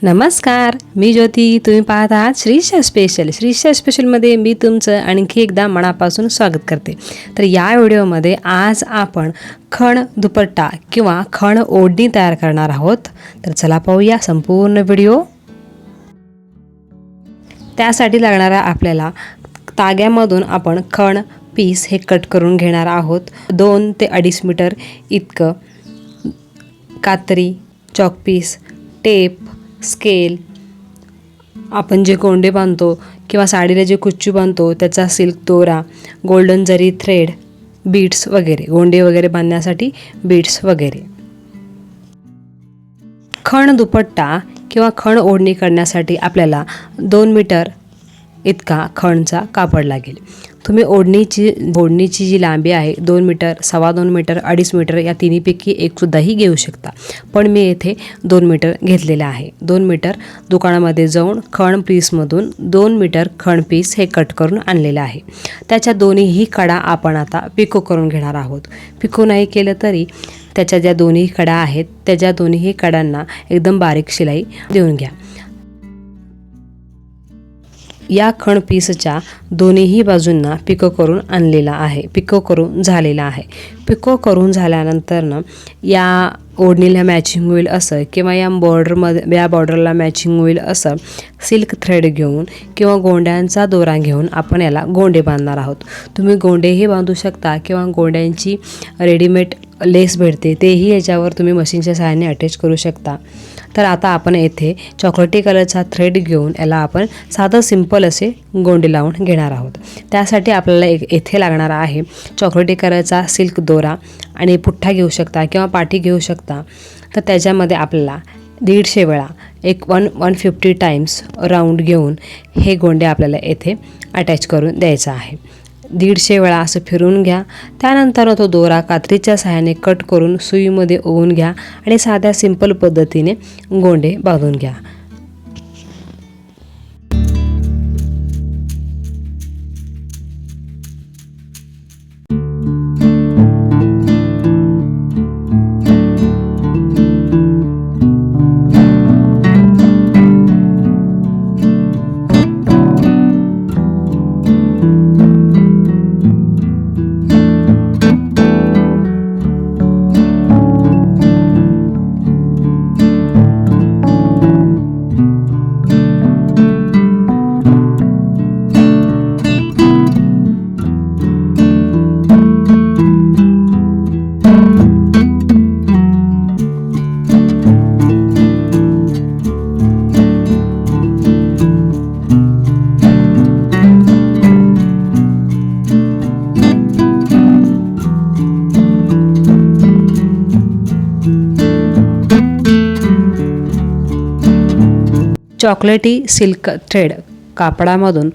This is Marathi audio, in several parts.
नमस्कार, मी ज्योती. तुम्ही पाहत आहात श्रीशा स्पेशल. श्रीशा स्पेशलमध्ये मी तुमचं आणखी एकदा मनापासून स्वागत करते. तर या व्हिडिओमध्ये आज आपण खण दुपट्टा किंवा खण ओढणी तयार करणार आहोत. तर चला पाहूया संपूर्ण व्हिडिओ. त्यासाठी लागणारा आपल्याला ताग्यामधून आपण खण पीस हे कट करून घेणार आहोत. 2 ते 2.5 मीटर इतकं कात्री, चॉकपीस, टेप, स्केल, आपण जे गोंडे बांधतो किंवा साडीला जे कुच्चू बांधतो त्याचा सिल्क दोरा, गोल्डन जरी थ्रेड, बीड्स वगैरे, गोंडे वगैरे बांधण्यासाठी बीड्स वगैरे. खण दुपट्टा किंवा खण ओढणी करण्यासाठी आपल्याला 2 मीटर इतका खणचा कापड लागेल. तुम्ही ओढणीची जी लांबी आहे 2 मीटर, 2.25 मीटर, 2.5 मीटर या तिन्हीपैकी एकसुद्धाही घेऊ शकता. पण मी येथे 2 मीटर घेतलेलं आहे. 2 मीटर दुकानामध्ये जाऊन खण पीसमधून 2 मीटर खण पीस हे कट करून आणलेलं आहे. त्याच्या दोन्हीही कडा आपण आता पिको करून घेणार आहोत. पिको नाही केलं तरी त्याच्या ज्या दोन्ही कडा आहेत त्याच्या दोन्हीही कडांना एकदम बारीक शिलाई देऊन घ्या. या खण पीसच्या दोन्हीही बाजूंना पिको करून आणलेला आहे, पिको करून झालेला आहे. पिको करून झाल्यानंतरनं या ओढणीला मॅचिंग होईल असं किंवा या बॉर्डरला मॅचिंग होईल असं सिल्क थ्रेड घेऊन किंवा गोंड्यांचा दोरा घेऊन आपण याला गोंडे बांधणार आहोत. तुम्ही गोंडेही बांधू शकता किंवा गोंड्यांची रेडीमेड लेस भेटते तेही याच्यावर तुम्ही मशीनच्या सहाय्याने अटॅच करू शकता. तर आता आपण येथे चॉकलेटी कलरचा थ्रेड घेऊन याला आपण साधं सिंपल असे गोंडे लावून घेणार आहोत. त्यासाठी आपल्याला येथे लागणार आहे चॉकलेटी कलरचा सिल्क दोरा आणि पुठ्ठा घेऊ शकता किंवा पाटी घेऊ शकता. तर त्याच्यामध्ये आपल्याला 150 वेळा 150 टाइम्स राऊंड घेऊन हे गोंडे आपल्याला येथे अटॅच करून द्यायचं आहे. 150 वेळा असं फिरून घ्या. त्यानंतर तो दोरा कात्रीच्या सहाय्याने कट करून सुईमध्ये ओवून घ्या आणि साध्या सिंपल पद्धतीने गोंडे बांधून घ्या. चॉकलेटी सिल्क थ्रेड कापडामधून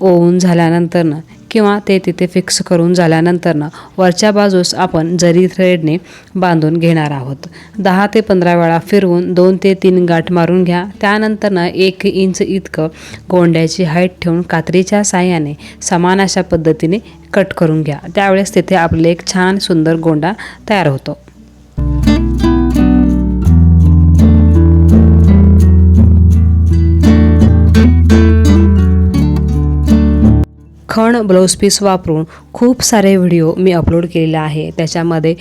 ओवून झाल्यानंतरनं किंवा ते तिथे फिक्स करून झाल्यानंतरनं वरच्या बाजूस आपण जरी थ्रेडने बांधून घेणार आहोत. 10 ते 15 वेळा फिरवून 2 ते 3 गाठ मारून घ्या. त्यानंतरनं 1 इंच इतकं गोंड्याची हाईट ठेवून कात्रीच्या साह्याने समान अशा पद्धतीने कट करून घ्या. त्यावेळेस तिथे आपले एक छान सुंदर गोंडा तयार होतो. खण ब्लाऊज पीस वापरून खूप सारे व्हिडिओ मी अपलोड केलेले आहे. त्याच्यामध्ये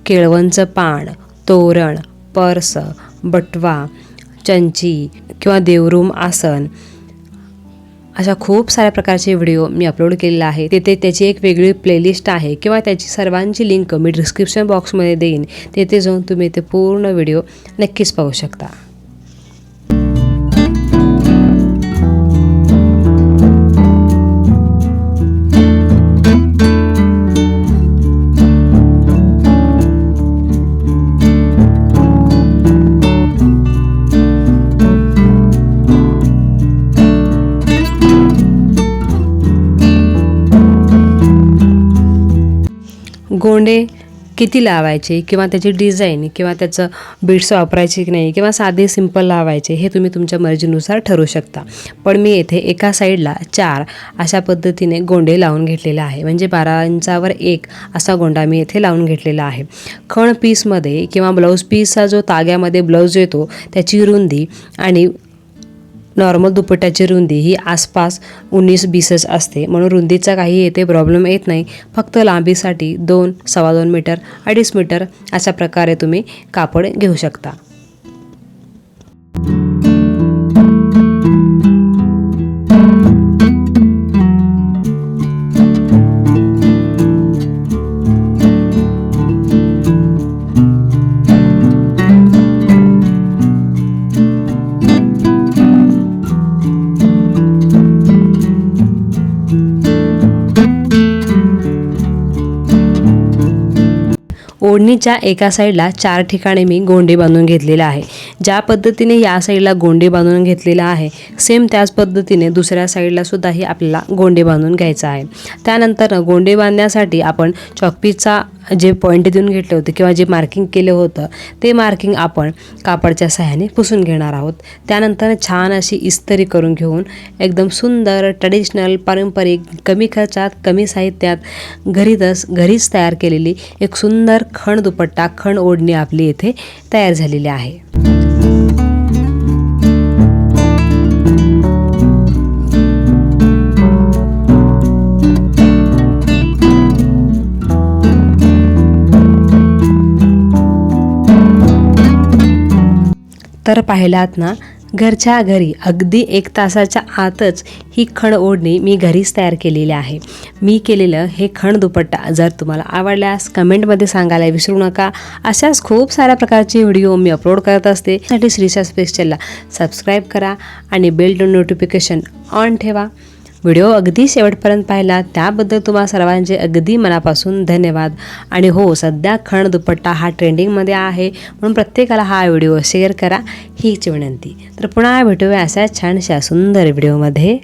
केळवणचं पान, तोरण, पर्स, बटवा, चंची किंवा देवरूम आसन अशा खूप साऱ्या प्रकारचे व्हिडिओ मी अपलोड केलेला आहे. तिथे त्याची एक वेगळी प्लेलिस्ट आहे किंवा त्याची सर्वांची लिंक मी डिस्क्रिप्शन बॉक्समध्ये देईन. तेथे जाऊन तुम्ही ते पूर्ण व्हिडिओ नक्कीच पाहू शकता. गोंडे किती लावायचे किंवा त्याची डिझाईन किंवा त्याचं बीड्स वापरायचे की नाही किंवा साधे सिंपल लावायचे हे तुम्ही तुमच्या मर्जीनुसार ठरवू शकता. पण मी येथे एका साईडला 4 अशा पद्धतीने गोंडे लावून घेतलेले आहे. म्हणजे 12 इंचावर 1 असा गोंडा मी येथे लावून घेतलेला आहे. खण पीसमध्ये किंवा ब्लाऊज पीसचा जो ताग्यामध्ये ब्लाऊज येतो त्याची रुंदी आणि नॉर्मल दुपट्ट्याची रुंदी ही आसपास 19-20 असते, म्हणून रुंदीचा काही येथे प्रॉब्लेम येत नाही. फक्त लांबीसाठी 2, 2.25 मीटर, 2.5 मीटर अशा प्रकारे तुम्ही कापड घेऊ शकता. ओढणीच्या एका साईडला 4 ठिकाणी मी गोंडे बांधून घेतलेला आहे. ज्या पद्धतीने या साईडला गोंडे बांधून घेतलेला आहे, सेम त्याच पद्धतीने दुसऱ्या साईडला सुद्धाही आपल्याला गोंडे बांधून घ्यायचा आहे. त्यानंतर गोंडे बांधण्यासाठी आपण चॉकपीसचा जे पॉईंट देऊन घेतले होते किंवा जे मार्किंग केलं होतं ते मार्किंग आपण कापडच्या सहाय्याने पुसून घेणार आहोत. त्यानंतर छान अशी इस्त्री करून घेऊन एकदम सुंदर ट्रेडिशनल पारंपरिक कमी खर्चात कमी साहित्यात घरीच तयार केलेली एक सुंदर खण दुपट्टा खण ओढणी आपली येथे तयार झालेली आहे. तर पाहिलात ना, घरच्या घरी अगदी 1 तासाच्या आतच ही खण ओढणी मी घरीच तयार केलेली आहे. मी केलेलं हे खण दुपट्टा जर तुम्हाला आवडल्यास कमेंटमध्ये सांगायला विसरू नका. अशाच खूप साऱ्या प्रकारचे व्हिडिओ मी अपलोड करत असते. त्यासाठी श्रीशा स्पेशलला सबस्क्राईब करा आणि बेल नोटिफिकेशन ऑन ठेवा. व्हिडिओ अगदी शेवटपर्यंत पाहिला त्याबद्दल तुम्हा सर्वांचे अगदी मनापासून धन्यवाद. आणि हो, सध्या खण दुपट्टा हा ट्रेंडिंगमध्ये आहे, म्हणून प्रत्येकाला हा व्हिडिओ शेअर करा हीच विनंती. तर पुन्हा भेटूया अशा छानशा सुंदर व्हिडिओमध्ये.